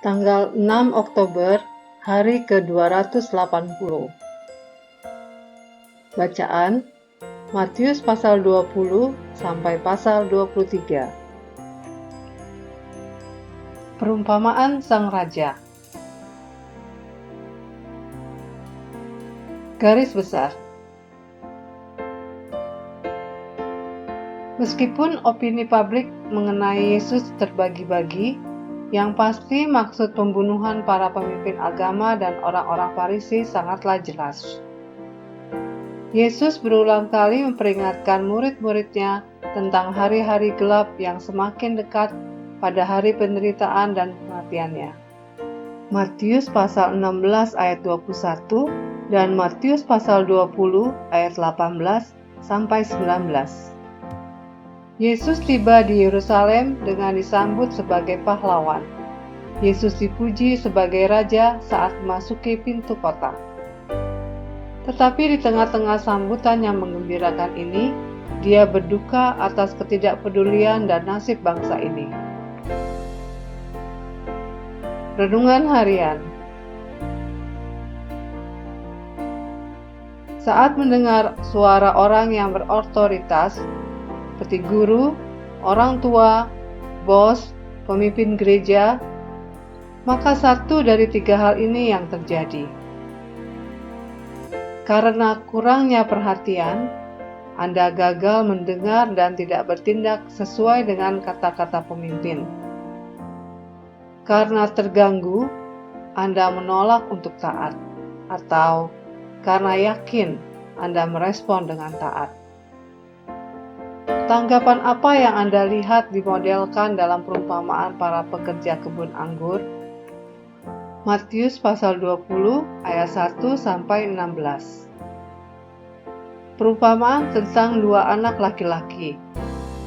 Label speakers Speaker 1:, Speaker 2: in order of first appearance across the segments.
Speaker 1: Tanggal 6 Oktober, hari ke-280. Bacaan Matius pasal 20 sampai pasal 23. Perumpamaan Sang Raja. Garis besar. Meskipun opini publik mengenai Yesus terbagi-bagi, yang pasti maksud pembunuhan para pemimpin agama dan orang-orang Farisi sangatlah jelas. Yesus berulang kali memperingatkan murid-muridnya tentang hari-hari gelap yang semakin dekat pada hari penderitaan dan kematiannya. Matius pasal 16 ayat 21 dan Matius pasal 20 ayat 18 sampai 19. Yesus tiba di Yerusalem dengan disambut sebagai pahlawan. Yesus dipuji sebagai raja saat memasuki pintu kota. Tetapi di tengah-tengah sambutan yang menggembirakan ini, dia berduka atas ketidakpedulian dan nasib bangsa ini. Renungan Harian. Saat mendengar suara orang yang berotoritas, seperti guru, orang tua, bos, pemimpin gereja, maka satu dari tiga hal ini yang terjadi. Karena kurangnya perhatian, Anda gagal mendengar dan tidak bertindak sesuai dengan kata-kata pemimpin. Karena terganggu, Anda menolak untuk taat, atau karena yakin Anda merespon dengan taat. Tanggapan apa yang Anda lihat dimodelkan dalam perumpamaan para pekerja kebun anggur? Matius pasal 20 ayat 1 sampai 16. Perumpamaan tentang dua anak laki-laki.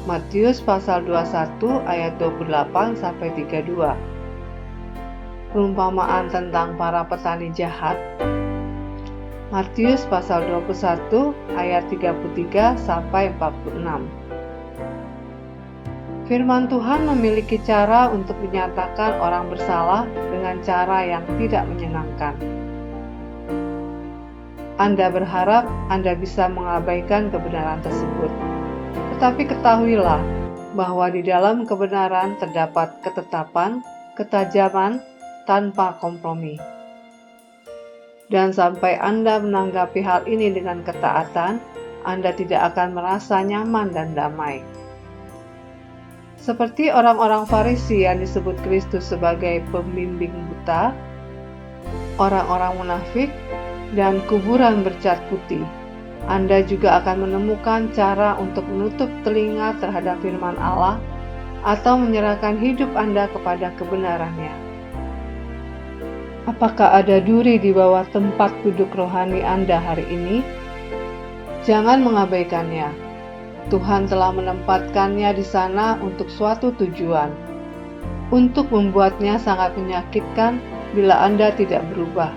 Speaker 1: Matius pasal 21 ayat 28 sampai 32. Perumpamaan tentang para petani jahat. Matius pasal 21 ayat 33 sampai 46. Firman Tuhan memiliki cara untuk menyatakan orang bersalah dengan cara yang tidak menyenangkan. Anda berharap Anda bisa mengabaikan kebenaran tersebut. Tetapi ketahuilah bahwa di dalam kebenaran terdapat ketetapan, ketajaman, tanpa kompromi. Dan sampai Anda menanggapi hal ini dengan ketaatan, Anda tidak akan merasa nyaman dan damai. Seperti orang-orang Farisi yang disebut Kristus sebagai pembimbing buta, orang-orang munafik, dan kuburan bercat putih, Anda juga akan menemukan cara untuk menutup telinga terhadap firman Allah atau menyerahkan hidup Anda kepada kebenarannya. Apakah ada duri di bawah tempat duduk rohani Anda hari ini? Jangan mengabaikannya. Tuhan telah menempatkannya di sana untuk suatu tujuan, untuk membuatnya sangat menyakitkan bila Anda tidak berubah.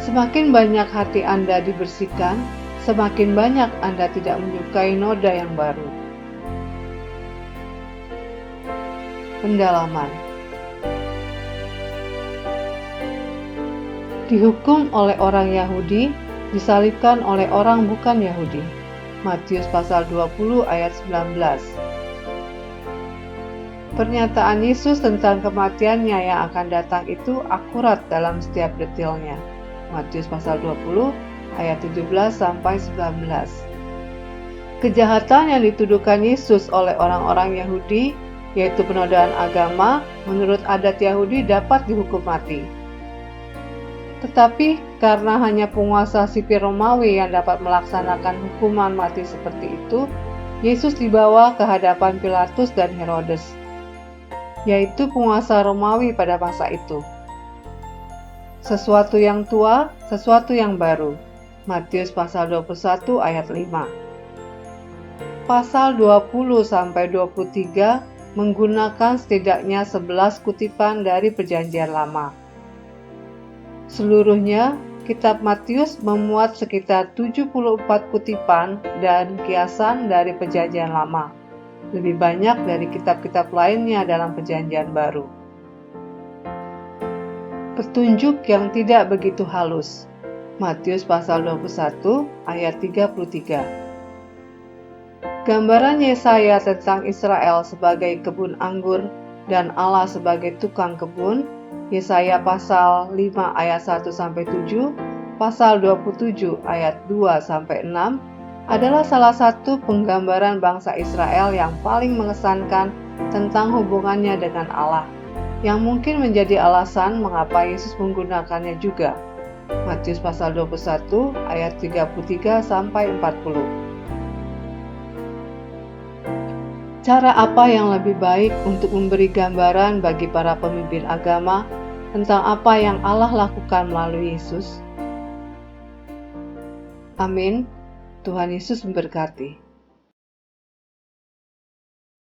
Speaker 1: Semakin banyak hati Anda dibersihkan, semakin banyak Anda tidak menyukai noda yang baru. Pendalaman. Dihukum oleh orang Yahudi, disalibkan oleh orang bukan Yahudi. Matius pasal 20 ayat 19. Pernyataan Yesus tentang kematiannya yang akan datang itu akurat dalam setiap detailnya. Matius pasal 20 ayat 17 sampai 19. Kejahatan yang dituduhkan Yesus oleh orang-orang Yahudi, yaitu penodaan agama, menurut adat Yahudi dapat dihukum mati. Tetapi karena hanya penguasa sipil Romawi yang dapat melaksanakan hukuman mati seperti itu, Yesus dibawa ke hadapan Pilatus dan Herodes, yaitu penguasa Romawi pada masa itu. Sesuatu yang tua, sesuatu yang baru. Matius pasal 21 ayat 5. Pasal 20 sampai 23 menggunakan setidaknya 11 kutipan dari Perjanjian Lama. Seluruhnya, kitab Matius memuat sekitar 74 kutipan dan kiasan dari Perjanjian Lama, lebih banyak dari kitab-kitab lainnya dalam Perjanjian Baru. Petunjuk yang tidak begitu halus. Matius pasal 21 ayat 33. Gambaran Yesaya tentang Israel sebagai kebun anggur dan Allah sebagai tukang kebun, Yesaya pasal 5 ayat 1-7, pasal 27 ayat 2-6, adalah salah satu penggambaran bangsa Israel yang paling mengesankan tentang hubungannya dengan Allah, yang mungkin menjadi alasan mengapa Yesus menggunakannya juga. Matius pasal 21 ayat 33-40. Cara apa yang lebih baik untuk memberi gambaran bagi para pemimpin agama tentang apa yang Allah lakukan melalui Yesus? Amin. Tuhan Yesus memberkati.